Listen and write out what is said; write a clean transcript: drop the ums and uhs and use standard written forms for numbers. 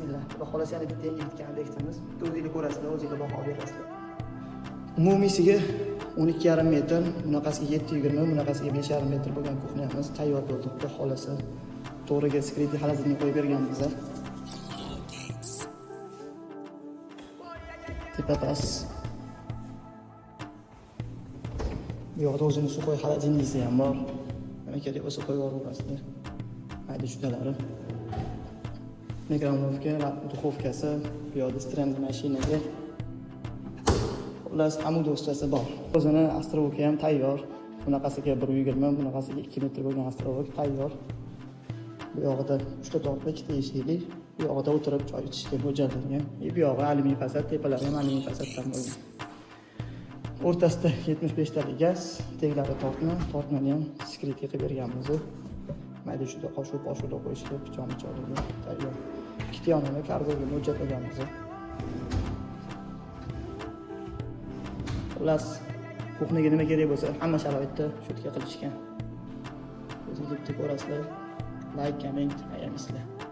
Bismillah. Xudo xolasa yana bitta yangi bitgan obyektimiz. O'zingizlar ko'rasizlar, o'zingizlar baho berasizlar. Umumiysiga 12,5 metr, bunaqasiga 7,20, bunaqasiga 5,5 metr bo'lgan kuxnyamiz tayyor bo'ldi. Xudo xolasa to'g'riga skriti xalazini qo'yib berganmiz. Tepapas. Bu yoqda o'zini suvoy xalajinisi ham bor. Nima kerak bo'lsa qo'yib yuborasizlar. Mayda chudalari. Mikronovka, duxovkasi, bu yoqda stremli mashinaga. Xullas, amud ustasi bor. O'zini astrovoka ham tayyor. Bunaqasiga 1,20, bunaqasiga 2 metr bo'lgan astrovok tayyor. Bu yoqda 3 ta tortma, 2 ta eshikli. Bu yoqda o'tirib choy ichishga mo'ljallangan. Bu yog'i alyumin fasad, tepalari ham alyumin fasaddan bo'lgan. O'rtasida 75 talik gaz, teglari tortmani ham skritga qilib berganmiz. Mayda juda qoshuv-qoshuv qo'yishga pichoq-pichoqlarga tayyor. Ikkita yonini karboga mo'ljallaganmiz. Xullas, kuxniga nima kerak bo'lsa, hamma sharoitda sho'tka qilishgan. O'zingiz bitta ko'rasizlar. Like, comment, ayamisizlar.